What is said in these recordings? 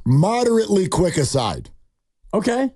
Moderately quick aside. Okay.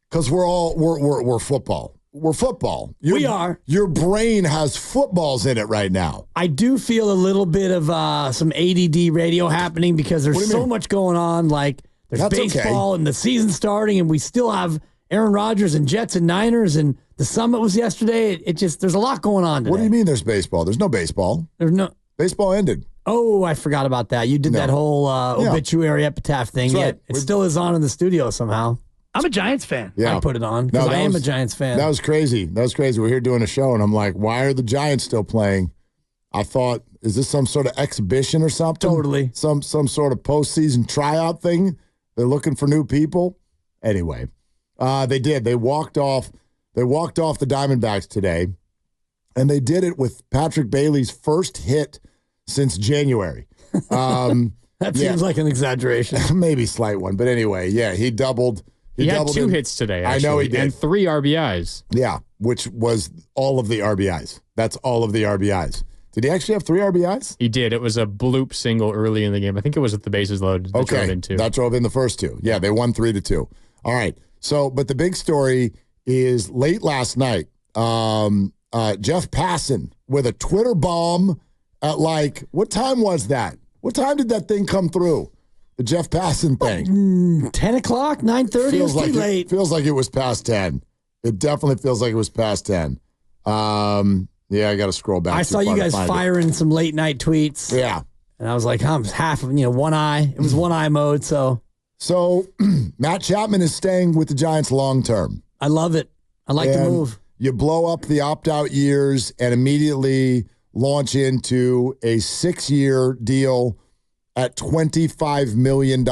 Because we're football. We're football. We are. Your brain has footballs in it right now. I do feel a little bit of some ADD radio happening because there's so much going on. Like there's baseball and the season starting, and we still have Aaron Rodgers and Jets and Niners, and the summit was yesterday. There's a lot going on today. What do you mean there's baseball? There's no baseball. There's no baseball ended. Oh, I forgot about that. You did that whole obituary epitaph thing. Right. Yet it still is on in the studio somehow. I'm a Giants fan. Yeah. I put it on because I am a Giants fan. That was crazy. We're here doing a show, and I'm like, why are the Giants still playing? I thought, is this some sort of exhibition or something? Totally. Some sort of postseason tryout thing? They're looking for new people? Anyway, they did. They walked off the Diamondbacks today, and they did it with Patrick Bailey's first hit since January. That seems like an exaggeration. Maybe a slight one. But anyway, he doubled. He had 2 hits today, actually. I know he did. And 3 RBIs. Yeah, which was all of the RBIs. That's all of the RBIs. Did he actually have 3 RBIs? He did. It was a bloop single early in the game. I think it was at the bases loaded. That drove in 2. That drove in the first 2. Yeah, they won 3-2. All right. So, but the big story is late last night, Jeff Passan with a Twitter bomb at what time was that? What time did that thing come through? The Jeff Passan thing. 10 o'clock, 9:30. It was too late. It feels like it was past 10. It definitely feels like it was past 10. I got to scroll back. I saw you guys firing some late night tweets. Yeah. And I was like, I'm half of, one eye. It was one eye mode. So Matt Chapman is staying with the Giants long term. I love it. I like the move. You blow up the opt-out years and immediately launch into a 6-year deal at $25 million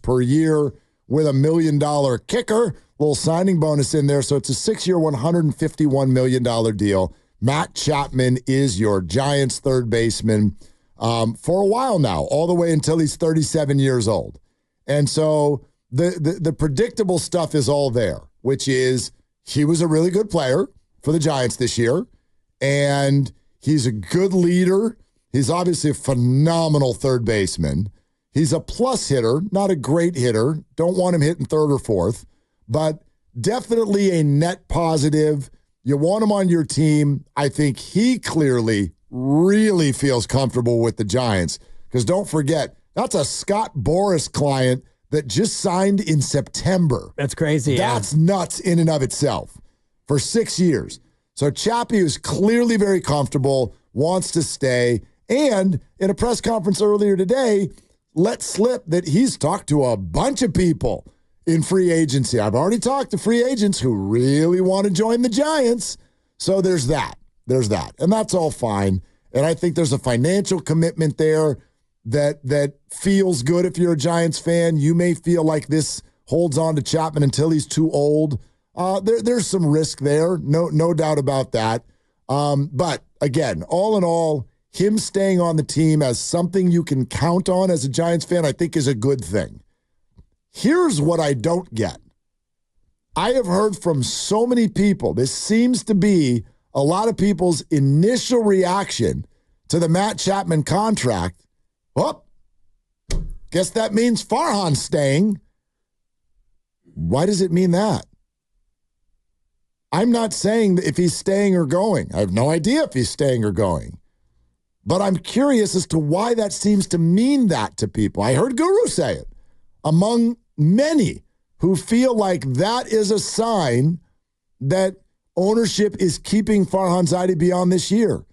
per year with $1 million kicker, little signing bonus in there. So it's a 6-year, $151 million deal. Matt Chapman is your Giants third baseman for a while now, all the way until he's 37 years old. And so the predictable stuff is all there, which is he was a really good player for the Giants this year, and he's a good leader. He's obviously a phenomenal third baseman. He's a plus hitter, not a great hitter. Don't want him hitting third or fourth, but definitely a net positive. You want him on your team. I think he clearly really feels comfortable with the Giants because don't forget, that's a Scott Boras client that just signed in September. That's crazy. That's nuts in and of itself for 6 years. So Chappie is clearly very comfortable, wants to stay, and in a press conference earlier today, let slip that he's talked to a bunch of people in free agency. I've already talked to free agents who really want to join the Giants. So there's that. And that's all fine. And I think there's a financial commitment there that feels good if you're a Giants fan. You may feel like this holds on to Chapman until he's too old. There's some risk there, no doubt about that. But again, all in all, him staying on the team as something you can count on as a Giants fan, I think is a good thing. Here's what I don't get. I have heard from so many people, this seems to be a lot of people's initial reaction to the Matt Chapman contract. Well, guess that means Farhan's staying. Why does it mean that? I'm not saying if he's staying or going. I have no idea if he's staying or going. But I'm curious as to why that seems to mean that to people. I heard Guru say it. Among many who feel like that is a sign that ownership is keeping Farhan Zaidi beyond this year.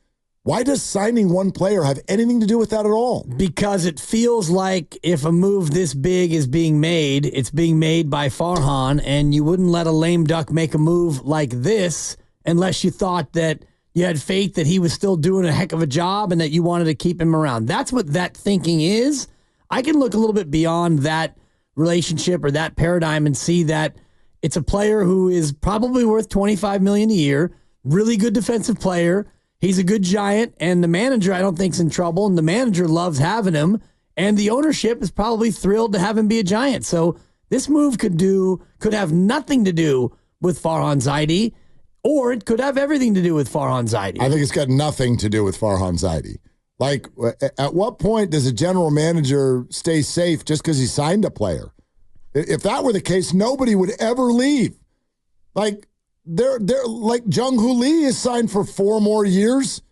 Why does signing one player have anything to do with that at all? Because it feels like if a move this big is being made, it's being made by Farhan, and you wouldn't let a lame duck make a move like this unless you thought that you had faith that he was still doing a heck of a job and that you wanted to keep him around. That's what that thinking is. I can look a little bit beyond that relationship or that paradigm and see that it's a player who is probably worth $25 million a year, really good defensive player. He's a good Giant, and the manager I don't think's in trouble, and the manager loves having him, and the ownership is probably thrilled to have him be a Giant. So this move could have nothing to do with Farhan Zaidi, or it could have everything to do with Farhan Zaidi. I think it's got nothing to do with Farhan Zaidi. Like, at what point does a general manager stay safe just because he signed a player? If that were the case, nobody would ever leave. Like, they're like Jung-Hoo Lee is signed for 4 more years.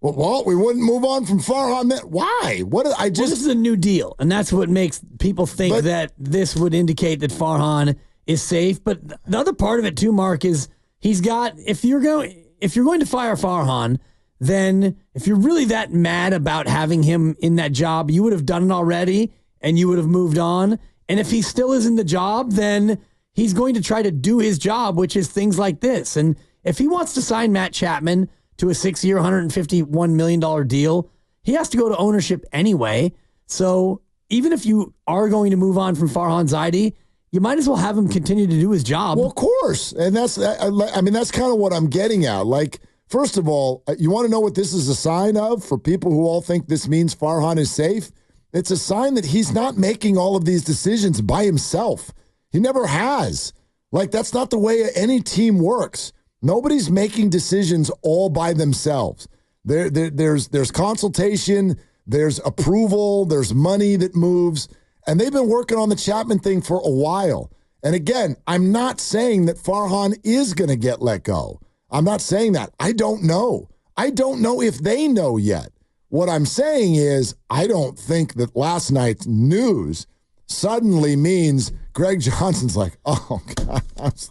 Well, we wouldn't move on from Farhan. Why? This is a new deal, and that's what makes people think that this would indicate that Farhan is safe. But the other part of it too, Mark, is he's got. If you're going to fire Farhan, then if you're really that mad about having him in that job, you would have done it already, and you would have moved on. And if he still is in the job, then he's going to try to do his job, which is things like this. And if he wants to sign Matt Chapman to a 6-year, $151 million deal, he has to go to ownership anyway. So even if you are going to move on from Farhan Zaidi, you might as well have him continue to do his job. Well, of course. And that's kind of what I'm getting at. Like, first of all, you want to know what this is a sign of for people who all think this means Farhan is safe? It's a sign that he's not making all of these decisions by himself. He never has. Like, that's not the way any team works. Nobody's making decisions all by themselves. There's consultation, there's approval, there's money that moves, and they've been working on the Chapman thing for a while. And again, I'm not saying that Farhan is going to get let go. I'm not saying that. I don't know. I don't know if they know yet. What I'm saying is I don't think that last night's news suddenly means Greg Johnson's like, oh, God,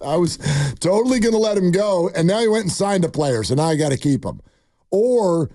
I was totally going to let him go, and now he went and signed a player, so now I got to keep him. Or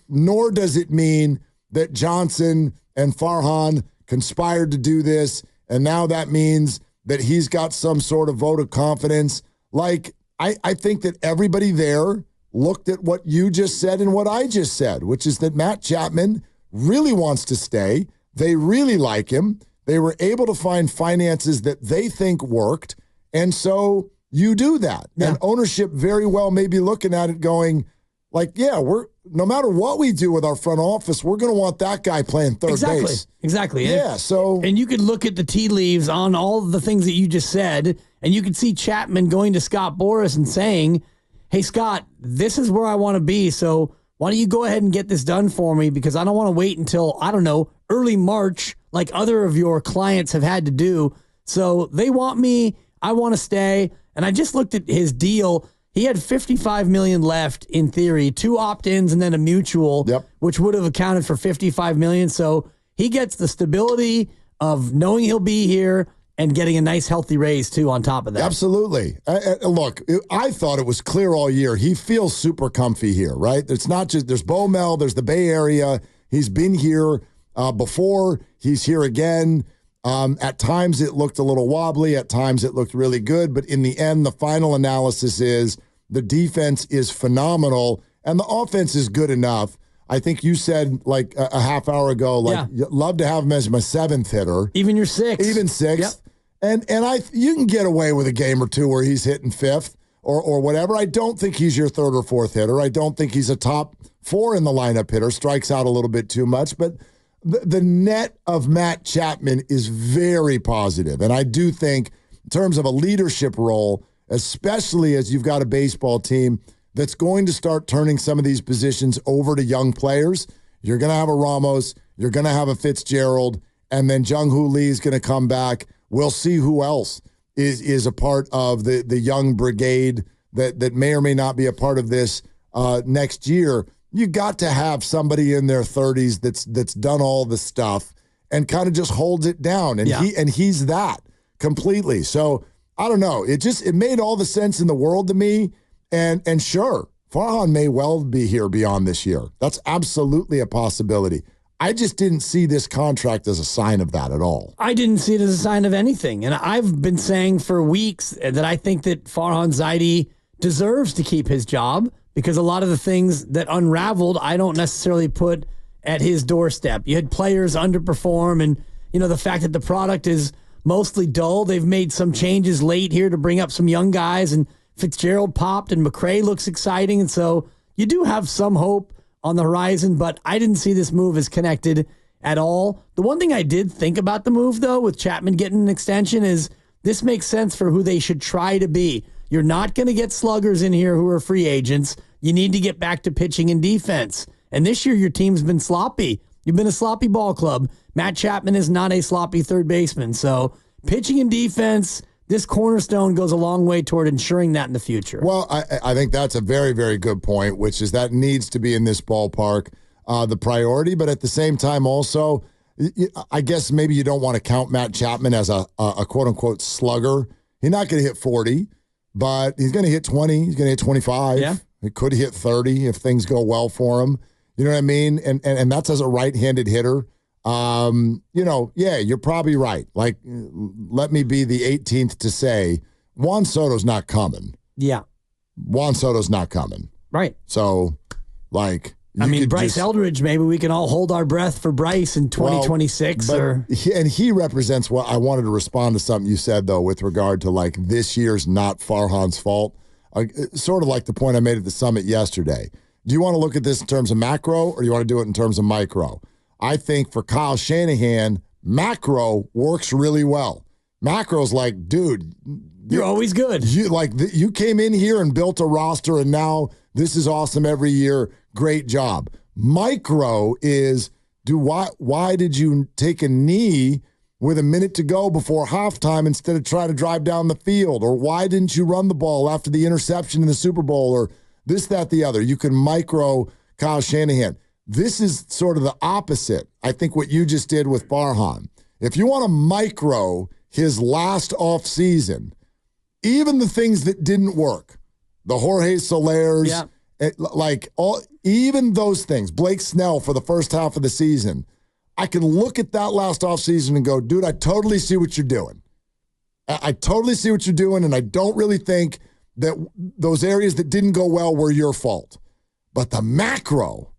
nor does it mean that Johnson and Farhan conspired to do this, and now that means that he's got some sort of vote of confidence. Like, I think that everybody there looked at what you just said and what I just said, which is that Matt Chapman really wants to stay. They really like him. They were able to find finances that they think worked, and so you do that. Yeah. And ownership very well may be looking at it going, like, yeah, no matter what we do with our front office, we're going to want that guy playing third base. Exactly. Yeah, and you could look at the tea leaves on all of the things that you just said, and you could see Chapman going to Scott Boras and saying, hey, Scott, this is where I want to be, so why don't you go ahead and get this done for me, because I don't want to wait until, I don't know, early March like other of your clients have had to do. So they want me, I want to stay. And I just looked at his deal. He had $55 million left in theory, 2 opt-ins and then a mutual, which would have accounted for $55 million. So he gets the stability of knowing he'll be here and getting a nice healthy raise too on top of that. Absolutely. Look, I thought it was clear all year. He feels super comfy here, right? It's not just, there's Bo Mel, there's the Bay Area. He's been here before. He's here again. At times it looked a little wobbly. At times it looked really good. But in the end, the final analysis is the defense is phenomenal and the offense is good enough. I think you said like a half hour ago, love to have him as my 7th hitter. Even your 6th. Even 6th. Yep. And you can get away with a game or two where he's hitting 5th or whatever. I don't think he's your 3rd or 4th hitter. I don't think he's a top 4 in the lineup hitter. Strikes out a little bit too much. But the net of Matt Chapman is very positive. And I do think in terms of a leadership role, especially as you've got a baseball team that's going to start turning some of these positions over to young players, you're going to have a Ramos, you're going to have a Fitzgerald, and then Jung-Hoo Lee is going to come back. We'll see who else is a part of the young brigade that may or may not be a part of this next year. You got to have somebody in their 30s that's done all the stuff and kind of just holds it down. And he's that completely. So I don't know. It made all the sense in the world to me. And sure, Farhan may well be here beyond this year. That's absolutely a possibility. I just didn't see this contract as a sign of that at all. I didn't see it as a sign of anything. And I've been saying for weeks that I think that Farhan Zaidi deserves to keep his job because a lot of the things that unraveled, I don't necessarily put at his doorstep. You had players underperform and, the fact that the product is mostly dull. They've made some changes late here to bring up some young guys, and Fitzgerald popped and McRae looks exciting. And so you do have some hope on the horizon, but I didn't see this move as connected at all. The one thing I did think about the move, though, with Chapman getting an extension is this makes sense for who they should try to be. You're not going to get sluggers in here who are free agents. You need to get back to pitching and defense. And this year, your team's been sloppy. You've been a sloppy ball club. Matt Chapman is not a sloppy third baseman. So pitching and defense, this cornerstone goes a long way toward ensuring that in the future. Well, I think that's a very, very good point, which is that needs to be in this ballpark, the priority. But at the same time also, I guess maybe you don't want to count Matt Chapman as a quote-unquote slugger. He's not going to hit 40, but he's going to hit 20. He's going to hit 25. Yeah. He could hit 30 if things go well for him. You know what I mean? And that's as a right-handed hitter. You're probably right. Like, let me be the 18th to say Juan Soto's not coming. Yeah. Juan Soto's not coming. Right. So, like... Bryce Eldridge, maybe we can all hold our breath for Bryce in 2026. And he represents what I wanted to respond to something you said, though, with regard to, like, this year's not Farhan's fault. Sort of like the point I made at the summit yesterday. Do you want to look at this in terms of macro or do you want to do it in terms of micro? I think for Kyle Shanahan, macro works really well. Macro's like, dude, you're always good. You came in here and built a roster, and now this is awesome every year. Great job. Micro is, why did you take a knee with a minute to go before halftime instead of trying to drive down the field? Or why didn't you run the ball after the interception in the Super Bowl? Or this, that, the other. You can micro Kyle Shanahan. This is sort of the opposite. I think what you just did with Farhan. If you want to micro his last offseason, even the things that didn't work, the Jorge Solers, even those things, Blake Snell for the first half of the season, I can look at that last offseason and go, dude, I totally see what you're doing. I totally see what you're doing, and I don't really think that those areas that didn't go well were your fault. But the macro,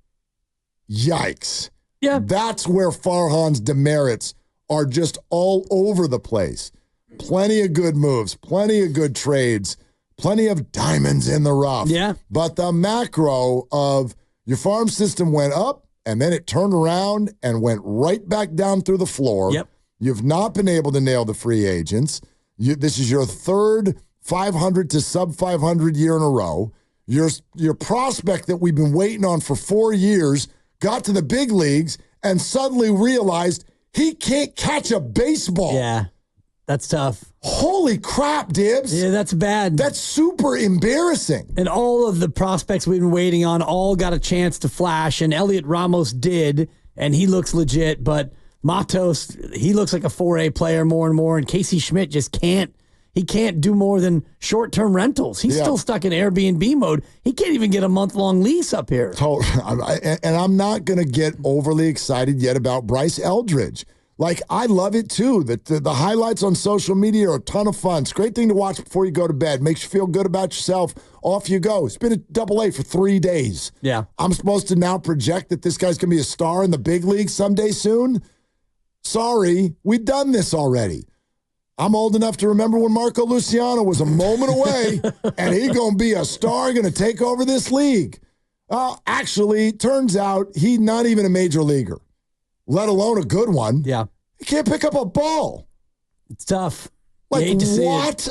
yikes. Yeah. That's where Farhan's demerits are just all over the place. Plenty of good moves, plenty of good trades, plenty of diamonds in the rough. Yeah. But the macro of your farm system went up and then it turned around and went right back down through the floor. Yep. You've not been able to nail the free agents. This is your third 500 to sub 500 year in a row. Your prospect that we've been waiting on for 4 years got to the big leagues and suddenly realized he can't catch a baseball. Yeah, that's tough. Holy crap, Dibs. Yeah, that's bad. That's super embarrassing. And all of the prospects we've been waiting on all got a chance to flash, and Elliot Ramos did, and he looks legit, but Matos, he looks like a 4A player more and more, and Casey Schmidt just can't. He can't do more than short-term rentals. He's still stuck in Airbnb mode. He can't even get a month-long lease up here. And I'm not going to get overly excited yet about Bryce Eldridge. Like, I love it, too. The highlights on social media are a ton of fun. It's a great thing to watch before you go to bed. Makes you feel good about yourself. Off you go. It's been a AA for 3 days. Yeah. I'm supposed to now project that this guy's going to be a star in the big league someday soon? Sorry, we've done this already. I'm old enough to remember when Marco Luciano was a moment away, and he's going to be a star, going to take over this league. Actually, turns out he's not even a major leaguer, let alone a good one. Yeah. He can't pick up a ball. It's tough. Like, you hate to see what?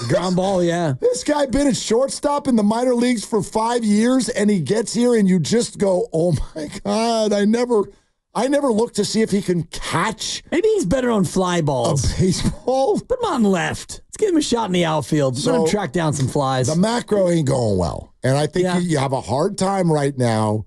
Ground ball, yeah. This guy been at shortstop in the minor leagues for 5 years, and he gets here, and you just go, oh, my God, I never look to see if he can catch. Maybe he's better on fly balls. A baseball? Put him on left. Let's give him a shot in the outfield. Let him track down some flies. The macro ain't going well. And I think you have a hard time right now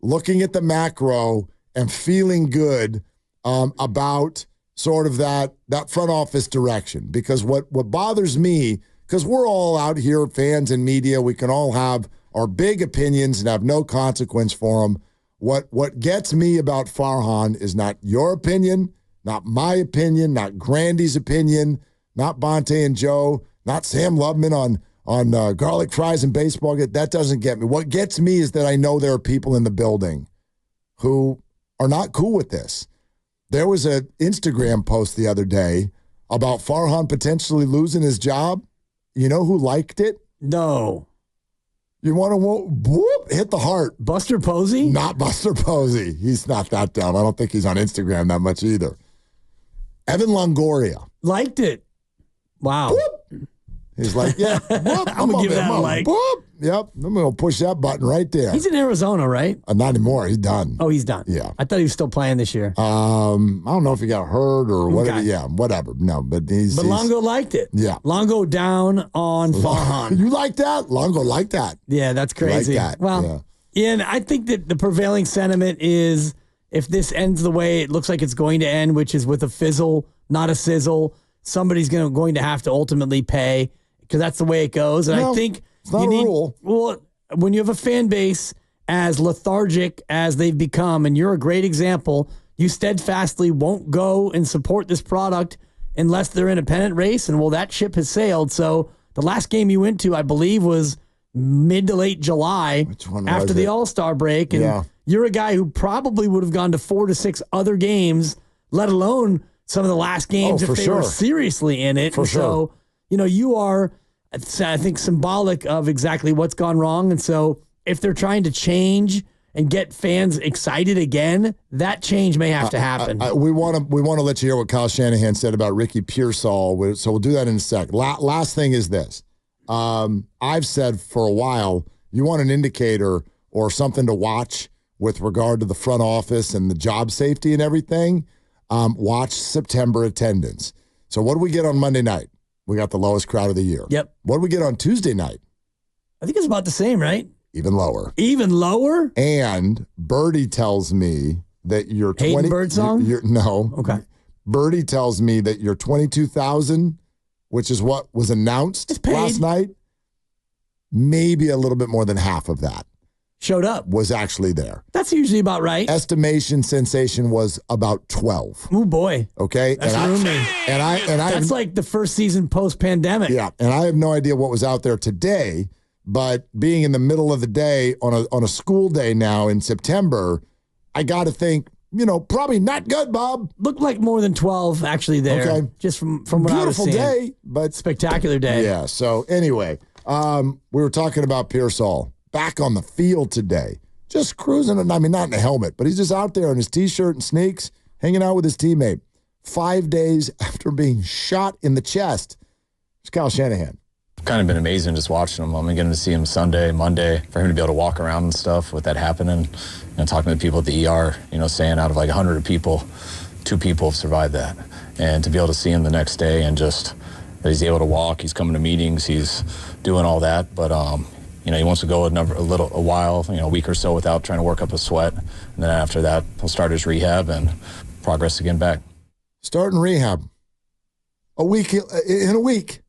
looking at the macro and feeling good about sort of that front office direction. Because what bothers me, because we're all out here, fans and media, we can all have our big opinions and have no consequence for them. What gets me about Farhan is not your opinion, not my opinion, not Grandy's opinion, not Bonte and Joe, not Sam Lubman on garlic fries and baseball. That doesn't get me. What gets me is that I know there are people in the building who are not cool with this. There was an Instagram post the other day about Farhan potentially losing his job. You know who liked it? No. You want to hit the heart. Buster Posey? Not Buster Posey. He's not that dumb. I don't think he's on Instagram that much either. Evan Longoria. Liked it. Wow. Whoop. He's like, yeah, whoop, I'm going to give that a like. Whoop. I'm going to push that button right there. He's in Arizona, right? Not anymore. He's done. Oh, he's done. Yeah. I thought he was still playing this year. I don't know if he got hurt or whatever. Okay. Yeah, whatever. No, but he's... Longo liked it. Yeah. Longo down on Farhan. You like that? Longo liked that. Yeah, that's crazy. Like that. Well, yeah, and I think that the prevailing sentiment is if this ends the way it looks like it's going to end, which is with a fizzle, not a sizzle, somebody's going to have to ultimately pay because that's the way it goes. And I think it's not a rule. Well, when you have a fan base as lethargic as they've become, and you're a great example, you steadfastly won't go and support this product unless they're in a pennant race. And well, that ship has sailed. So the last game you went to, I believe, was mid to late July after the All-Star break. And you're a guy who probably would have gone to 4 to 6 other games, let alone some of the last games if they were seriously in it. So, you are, I think, symbolic of exactly what's gone wrong. And so if they're trying to change and get fans excited again, that change may have to happen. We want to let you hear what Kyle Shanahan said about Ricky Pearsall. So we'll do that in a sec. Last thing is this. I've said for a while, you want an indicator or something to watch with regard to the front office and the job safety and everything. Watch September attendance. So what do we get on Monday night? We got the lowest crowd of the year. Yep. What do we get on Tuesday night? I think it's about the same, right? Even lower. Even lower? And Birdie tells me that your Hayden Birdsong? No. Okay. Birdie tells me that your 22,000, which is what was announced last night, maybe a little bit more than half of that showed up. Was actually there. That's usually about right. Estimation sensation was about 12. Oh boy. Okay. That's roomy. That's like the first season post-pandemic. Yeah. And I have no idea what was out there today, but being in the middle of the day on a school day now in September, I got to think, probably not good, Bob. Looked like more than 12 actually there. Okay. Just from what I was seeing. Beautiful day, but spectacular day. Yeah. So anyway, we were talking about Pearsall back on the field today, just cruising. I mean, not in a helmet, but he's just out there in his T-shirt and sneaks, hanging out with his teammate. 5 days after being shot in the chest. It's Kyle Shanahan. Kind of been amazing just watching him. I'm getting to see him Sunday, Monday, for him to be able to walk around and stuff with that happening. Talking to the people at the ER, saying out of like 100 people, 2 people have survived that. And to be able to see him the next day and just that he's able to walk, he's coming to meetings, he's doing all that. But, he wants to go a while, a week or so without trying to work up a sweat. And then after that, he'll start his rehab and progress again back. Starting rehab. In a week.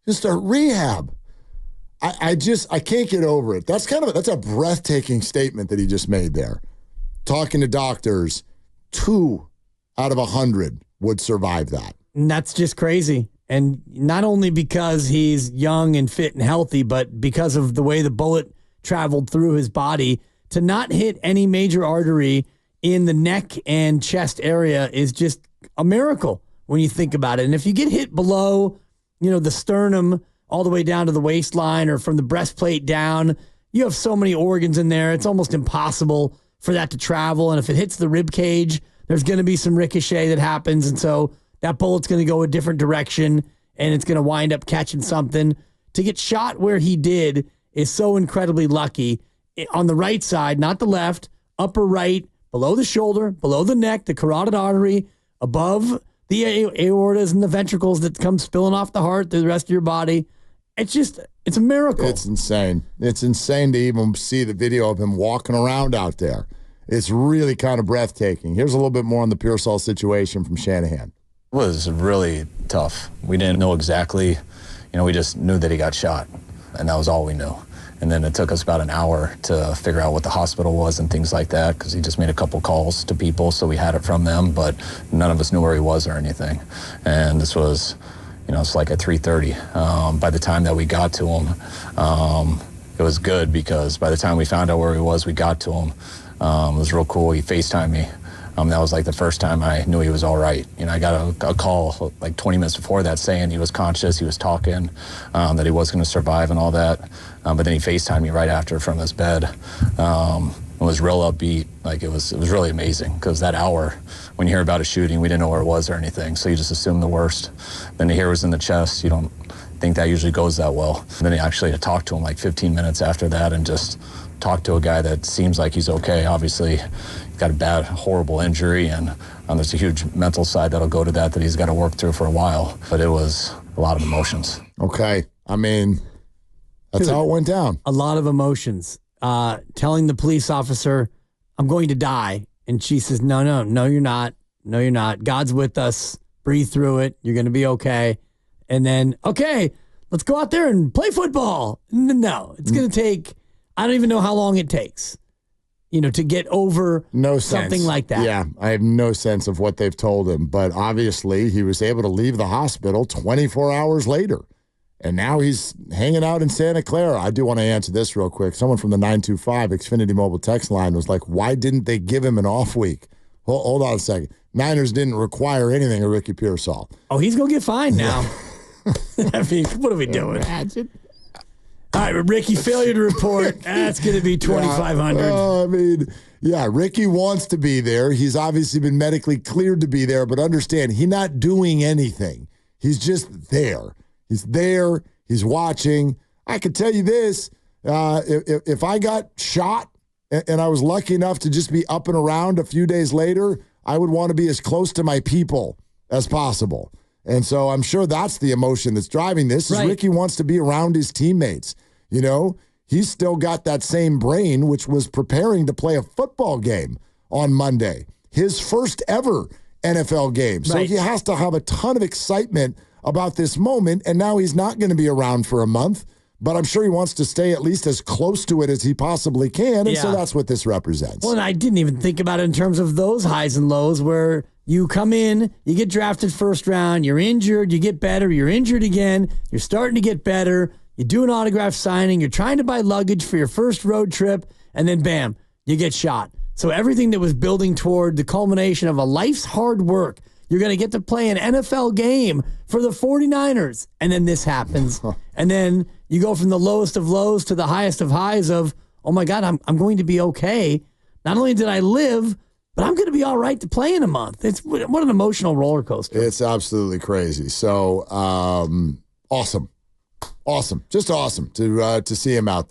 Just start rehab. I can't get over it. That's a breathtaking statement that he just made there. Talking to doctors, 2 out of 100 would survive that. And that's just crazy. And not only because he's young and fit and healthy, but because of the way the bullet traveled through his body. To not hit any major artery in the neck and chest area is just a miracle when you think about it. And if you get hit below, the sternum all the way down to the waistline or from the breastplate down, you have so many organs in there. It's almost impossible for that to travel. And if it hits the rib cage, there's going to be some ricochet that happens. And so that bullet's going to go a different direction and it's going to wind up catching something. To get shot where he did is so incredibly lucky. On the right side, not the left, upper right, below the shoulder, below the neck, the carotid artery, above the aortas and the ventricles that come spilling off the heart through the rest of your body. It's a miracle. It's insane. It's insane to even see the video of him walking around out there. It's really kind of breathtaking. Here's a little bit more on the Pearsall situation from Shanahan. It was really tough. We didn't know exactly, we just knew that he got shot, and that was all we knew. And then it took us about an hour to figure out what the hospital was and things like that, because he just made a couple calls to people, so we had it from them, but none of us knew where he was or anything. And this was, it's like at 3:30. By the time that we got to him, it was good, because by the time we found out where he was, we got to him. It was real cool. He FaceTimed me. That was like the first time I knew he was all right. I got a call like 20 minutes before that saying he was conscious, he was talking, that he was going to survive and all that. But then he FaceTimed me right after from his bed. It was real upbeat. Like it was really amazing, because that hour, when you hear about a shooting, we didn't know where it was or anything, so you just assume the worst. Then to hear it was in the chest, you don't think that usually goes that well. And then actually to talk to him like 15 minutes after that and just talk to a guy that seems like he's okay. Obviously, he's got a bad, horrible injury, and there's a huge mental side that'll go to that he's got to work through for a while. But it was a lot of emotions. Okay. I mean, that's how it went down. A lot of emotions. Telling the police officer, I'm going to die. And she says, no, you're not. No, you're not. God's with us. Breathe through it. You're going to be okay. And then, okay, let's go out there and play football. No, it's going to take, I don't even know how long it takes, to get over something like that. Yeah, I have no sense of what they've told him. But obviously, he was able to leave the hospital 24 hours later. And now he's hanging out in Santa Clara. I do want to answer this real quick. Someone from the 925 Xfinity Mobile text line was like, why didn't they give him an off week? Hold on a second. Niners didn't require anything of Ricky Pearsall. Oh, he's going to get fined now. I mean, what are we doing? Imagine. All right, Ricky, failure to report. That's going to be $2,500. I mean, yeah, Ricky wants to be there. He's obviously been medically cleared to be there, but understand, he's not doing anything. He's just there. He's there. He's watching. I can tell you this. If I got shot and I was lucky enough to just be up and around a few days later, I would want to be as close to my people as possible. And so I'm sure that's the emotion that's driving this. Is Ricky wants to be around his teammates. He's still got that same brain, which was preparing to play a football game on Monday, his first ever NFL game. So he has to have a ton of excitement about this moment, and now he's not going to be around for a month, but I'm sure he wants to stay at least as close to it as he possibly can, and so that's what this represents. Well, and I didn't even think about it in terms of those highs and lows where you come in, you get drafted first round, you're injured, you get better, you're injured again, you're starting to get better, you do an autograph signing, you're trying to buy luggage for your first road trip, and then bam, you get shot. So everything that was building toward the culmination of a life's hard work, you're going to get to play an NFL game for the 49ers. And then this happens. And then you go from the lowest of lows to the highest of highs of, oh my God, I'm going to be okay. Not only did I live, but I'm going to be all right to play in a month. What an emotional roller coaster. It's absolutely crazy. So awesome. Awesome. Just awesome to see him out there.